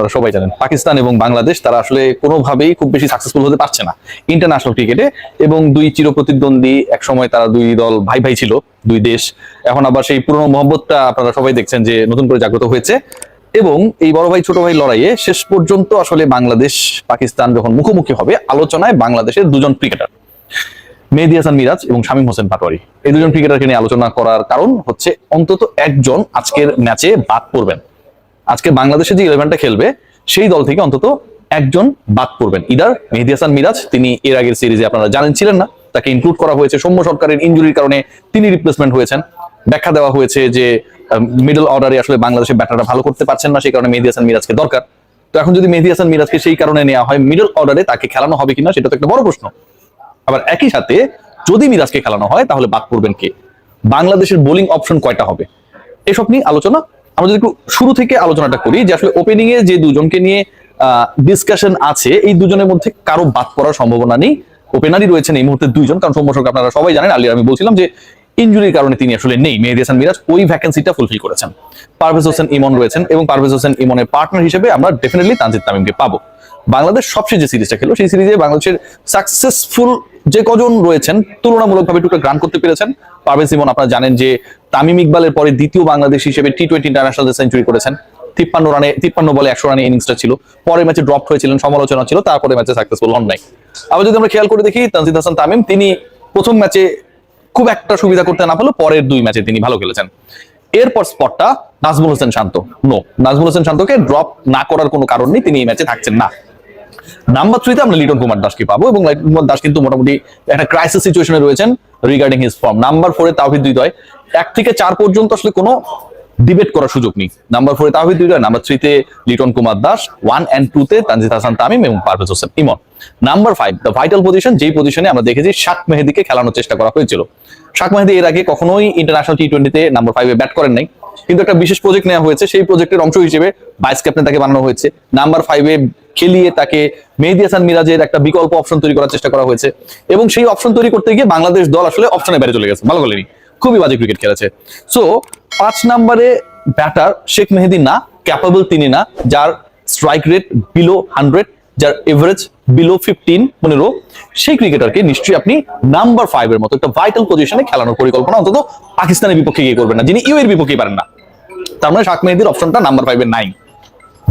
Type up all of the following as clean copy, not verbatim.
আপনারা সবাই জানেন পাকিস্তান এবং বাংলাদেশ তারা আসলে কোনোভাবেই খুব বেশি সাকসেসফুল হতে পারছে না ইন্টারন্যাশনাল ক্রিকেটে, এবং দুই চিরপ্রতিদ্বন্দ্বী, এক সময় তারা দুই দল ভাই ভাই ছিল, দুই দেশ। এখন আবার সেই পুরনো মহব্বতটা আপনারা সবাই দেখছেন যে নতুন করে জাগ্রত হয়েছে, এবং এই বড় ভাই ছোট ভাই লড়াইয়ে শেষ পর্যন্ত আসলে বাংলাদেশ পাকিস্তান যখন মুখোমুখি হবে, আলোচনায় বাংলাদেশের দুজন ক্রিকেটার মেহেদী হাসান মিরাজ এবং শামীম হোসেন পাটোয়ারি, এই দুজন ক্রিকেটারকে নিয়ে আলোচনা করার কারণ হচ্ছে অন্তত একজন আজকের ম্যাচে বাদ পড়বেন। আজকে বাংলাদেশে যে 11টা খেলবে সেই দল থেকে অন্তত একজন বাদ পড়বেন। ইদার মেহেদী হাসান মিরাজ, তিনি এর আগের সিরিজে আপনারা জানেন ছিলেন না, তাকে ইনক্লুড করা হয়েছে সৌম্য সরকারের ইনজুরির কারণে, তিনি রিপ্লেসমেন্ট হয়েছেন। ব্যাখ্যা দেওয়া হয়েছে যে মিডল অর্ডারে আসলে বাংলাদেশের ব্যাটাররা ভালো করতে পারছেন না, সেই কারণে মেহেদী হাসান মিরাজকে দরকার। তো এখন যদি মেহেদী হাসান মিরাজকে সেই কারণে নেওয়া হয়, মিডল অর্ডারে তাকে খেলানো হবে কিনা সেটা তো একটা বড় প্রশ্ন। আবার একই সাথে যদি মিরাজকে খেলানো হয় তাহলে বাদ পড়বেন কে, বাংলাদেশের বোলিং অপশন কয়টা হবে, এসব নিয়ে আলোচনা। আমরা যদি একটু শুরু থেকে আলোচনাটা করি যে আসলে ওপেনিং এ যে দুজনকে নিয়ে ডিসকাশন আছে, এই দুজনের মধ্যে কারো বাদ পড়ার সম্ভাবনা নেই। ওপেনারই রয়েছেন এই মুহূর্তে দুইজন, কারণ সৌম্য সরকার আপনারা সবাই জানেন, আলিয়ার আমি বলছিলাম যে ইনজুরির কারণে তিনি আসলে নেই। মেহেদী হাসান মিরাজ ওই ভ্যাকেন্সিটা ফুলফিল করেছেন। পারভেজ হোসেন ইমন রয়েছেন, এবং পারভেজ হোসেন ইমনের পার্টনার হিসেবে আমরা ডেফিনেটলি তানজিদ তামিমকে পাবো। বাংলাদেশ সবচেয়ে যে সিরিজটা খেলো, সেই সিরিজে বাংলাদেশের সাকসেসফুল যে কজন রয়েছেন তুলনামূলকভাবে টুকটা গ্রান্ট করতে পেরেছেন। পারভেজ ইমন আপনারা জানেন যে তামিম ইকবালের পরে দ্বিতীয় বাংলাদেশ হিসেবে টি-20 ইন্টারন্যাশনাল সেঞ্চুরি করেছেন। 53 বলে 100 রানে ইনিংসটা ছিল, পরে ম্যাচে ড্রপ হয়েছিলেন, সমালোচনা ছিল, তারপরে ম্যাচে সাকসেসফুল হন নাই। আবার যদি আমরা খেয়াল করে দেখি, তানজিদ হাসান তামিম তিনি প্রথম ম্যাচে খুব একটা সুবিধা করতে না পারলেও পরের দুই ম্যাচে তিনি ভালো খেলেছেন। এরপর স্পটটা নাজমুল হোসেন শান্ত, নাজমুল হোসেন শান্তকে ড্রপ না করার কোনো কারণ নেই, তিনি এই ম্যাচে থাকছেন না। নাম্বার 3-তে আমরা লিটন কুমার দাসকে পাবো, এবং লিটন কুমার দাস কিন্তু মোটামুটি একটা ক্রাইসিস সিচুয়েশনে রয়েছেন regarding his form. Number 4-এ Towhid Hridoy, 1 থেকে 4 পর্যন্ত আসলে কোনো ডিবেট করার সুযোগ নেই। Number 4-এ Towhid Hridoy, number 3-তে Liton Kumar Das, 1 and 2-তে Tanzid Hasan Tamim এবং Parvez Hossain Emon. Number 5 the vital position, যেই পজিশনে আমরা দেখেছি শাক মেহেদীকে খেলানোর চেষ্টা করা হয়েছিল। শাক মেহেদী এর আগে কখনোই ইন্টারন্যাশনাল টি-20-তে নাম্বার 5-এ ব্যাট করেন নাই, কিন্তু একটা বিশেষ প্রজেক্ট নেওয়া হয়েছে, সেই প্রজেক্টের অংশ হিসেবে ভাইস ক্যাপ্টেন তাকে বানানো হয়েছে। নাম্বার 5-এ খেলিয়ে তাকে মেহেদী হাসান মিরাজের একটা বিকল্প অপশন তৈরি করার চেষ্টা করা হয়েছে, এবং সেই অপশন তৈরি করতে গিয়ে বাংলাদেশ দল আসলে অপশনে বাইরে চলে গেছে, ভালো খেলেনি, খুবই বাজে ক্রিকেট খেলেছে। সো 5 নম্বরে ব্যাটার শেখ মেহেদী না, ক্যাপাবল তিনি না, যার স্ট্রাইক রেট বিলো 100, যার এভারেজ বিলো 15, সেই ক্রিকেটারকে নিশ্চয়ই আপনি নাম্বার 5 এর মতো একটা ভাইটাল পজিশনে খেলানোর পরিকল্পনা অন্তত পাকিস্তানের বিপক্ষে গিয়ে করবেন না, যিনি ইউ এর বিপক্ষেই পারেন না। তার মানে শাক মেহেদীর অপশনটা নাম্বার 5-এ নাই।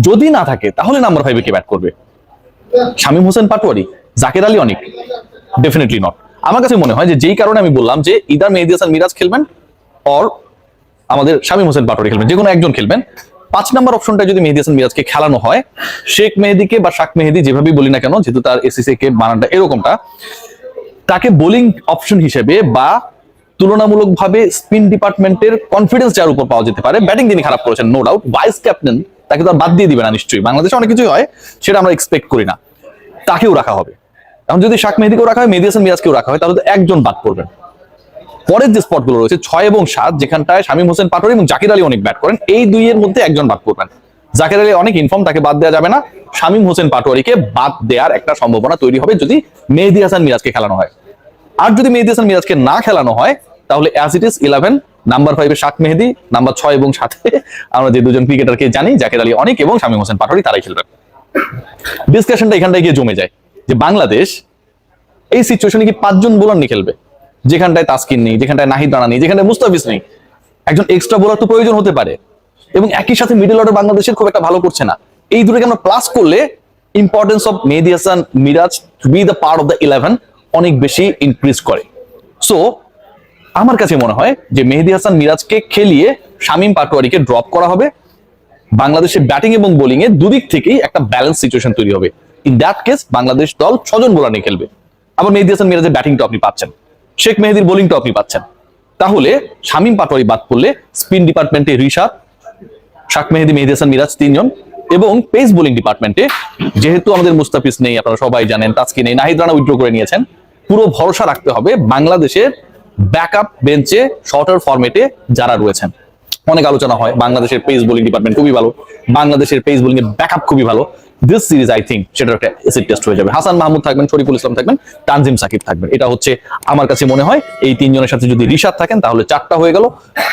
যদি না থাকে তাহলে নাম্বার 5-এ কে ব্যাট করবে? শামীম হোসেন পাটোয়ারি, জাকের আলী অনিক? Definitely not. আমার কাছে মনে হয় যে যেই কারণে আমি বললাম যে ইদার মেহেদী হাসান মিরাজ খেলবেন অর আমাদের শামীম হোসেন পাটোয়ারি খেলবেন, যে কোনো একজন খেলবেন। 5 নম্বর অপশনটা যদি মেহেদী হাসান মিরাজকে খেলানো হয়, শেখ মেহেদীকে বা শাক মেহেদী যেভাবেই বলি না কেন, যেহেতু তার এসিসি কে বানানটা এরকমটা, তাকে বোলিং অপশন হিসেবে বা তুলনামূলকভাবে স্পিন ডিপার্টমেন্টের কনফিডেন্স যার উপর পাওয়া যেতে পারে, ব্যাটিং তিনি খারাপ করেছেন নো ডাউট, ভাইস ক্যাপ্টেন তাকে তো আর বাদ দিয়ে দিবে না নিশ্চয়ই, বাংলাদেশে অনেক কিছুই হয় সেটা আমরা এক্সপেক্ট করি না, তাকেও রাখা হবে। এখন যদি শাক মেহেদীকেও রাখা হয়, মেহেদী হাসান মিরাজকেও রাখা হয়, তাহলে তো একজন বাদ পড়বেন। পরের যে স্পটগুলো রয়েছে 6 এবং 7, যেখানটায় শামীম হোসেন পাটোয়ারি এবং জাকির আলী অনেক ব্যাট করেন, এই দুইয়ের মধ্যে একজন বাদ পড়বেন। জাকির আলী অনেক ইনফর্ম, তাকে বাদ দেওয়া যাবে না। শামীম হোসেন পাটোয়ারিকে বাদ দেওয়ার একটা সম্ভাবনা তৈরি হবে যদি মেহেদী হাসান মিরাজকে খেলানো হয়। আর যদি মেহেদী হাসান মিরাজকে না খেলানো হয়, তাহলে অ্যাজ ইট ইজ 11, নাম্বার 5-এ শাক মেহেদী, নাম্বার 6 এবং 7-এ আমরা যে দুজন ক্রিকেটারকে জানি, জাকির আলী অনেক এবং শামীম হোসেন পাটোয়ারি, তারাই খেলবেন। ডিসকাশনটা এখানটায় গিয়ে জমে যায় যে বাংলাদেশ এই সিচুয়েশনে কি 5 জন বোলার নিয়ে খেলবে, যেখানটায় তাসকিন নেই, যেখানটায় নাহিদ রানা নেই, যেখানটায় মুস্তাফিজ নেই, একজন এক্সট্রা বোলার তো প্রয়োজন হতে পারে। এবং একই সাথে মিডল অর্ডার বাংলাদেশের খুব একটা ভালো করছে না। এই দুটোকে আমরা প্লাস করলে importance of Mehedi Hasan Miraz to be the part of the 11 অনেক বেশি ইনক্রিজ করে। সো আমার কাছে মনে হয় যে মেহেদী হাসান মিরাজকে খেলিয়ে শামীম পাটোয়ারিকে ড্রপ করা হবে। বাংলাদেশের ব্যাটিং এবং বোলিং এ দুদিক থেকেই একটা ব্যালেন্স সিচুয়েশন তৈরি হবে। ইন দ্যাট কেস বাংলাদেশ দল 6 জন বোলার নিয়ে খেলবে। আবার মেহেদী হাসান মিরাজের ব্যাটিংটা আপনি পাচ্ছেন, শেখ মেহেদীর বোলিংটা আপনি পাচ্ছেন। তাহলে শামীম পাটোয়ারি বাদ পড়লে স্পিন ডিপার্টমেন্টে রিশাদ, শাক মেহেদী, মেহেদী হাসান মিরাজ 3 জন, এবং পেস বোলিং ডিপার্টমেন্টে যেহেতু আমাদের মুস্তাফিজ নেই, আপনারা সবাই জানেন, তাসকিন নেই, নাহিদ রানা উইথড্র করে নিয়েছেন, পুরো ভরসা রাখতে হবে বাংলাদেশের ব্যাকআপ বেঞ্চে শর্টার ফরম্যাটে যারা রয়েছেন। অনেক আলোচনা হয় বাংলাদেশের পেস বোলিং ডিপার্টমেন্ট খুবই ভালো, বাংলাদেশের পেস বোলিং এর ব্যাকআপ খুবই ভালো, দিস সিরিজ আই থিঙ্ক সেটা একটা এসিড টেস্ট হয়ে যাবে। হাসান মাহমুদ থাকবেন, শরীফুল ইসলাম থাকবেন, তানজিম সাকিব থাকবেন। এটা হচ্ছে আমার কাছে মনে হয় এই তিনজনের সাথে যদি রিশাদ থাকেন তাহলে 4টা হয়ে গেল,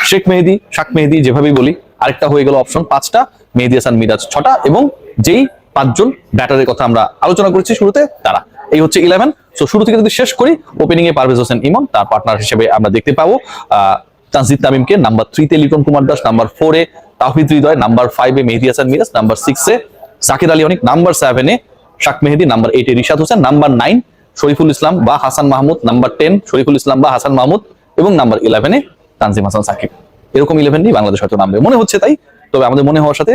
শেখ মেহেদী, শাক মেহেদী যেভাবেই বলি আরেকটা হয়ে গেল অপশন 5টা, মেহেদী হাসান মিরাজ 6টা, এবং যেই 5জন ব্যাটারের কথা আমরা আলোচনা করেছি শুরুতে তারা। এই হচ্ছে 11। সো শুরু থেকে যদি শেষ করি, ওপেনিং এ পারভেজ হোসেন ইমন, তার পার্টনার হিসেবে আমরা দেখতে পাবো তানজিদ তামিমকে, নাম্বার 3 তে লিটন কুমার দাস, নাম্বার 4 এ তাওহিদ হৃদয়, নাম্বার 5 এ মেহেদী হাসান মিরাজ, নাম্বার 6 এ সাকির আলী অনিক, নাম্বার 7 এ শাক মেহেদী, নাম্বার 8 এ রিশাদ হোসেন, নাম্বার 9 শরীফুল ইসলাম বা হাসান মাহমুদ, নাম্বার 10 শরীফুল ইসলাম বা হাসান মাহমুদ, এবং নাম্বার 11 এ তানজিম হাসান সাকিব। এরকম 11 নিয়ে বাংলাদেশ হয়তো নামবে মনে হচ্ছে তাই। তবে আমাদের মনে হওয়ার সাথে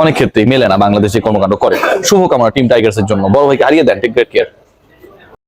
অনেক ক্ষেত্রেই মেলে না বাংলাদেশে কর্মকাণ্ড করে। শুভকামনা টিম টাইগার্সের জন্য, বড় ভাইকে হারিয়ে দেন, টেক গ্রেট কেয়ার।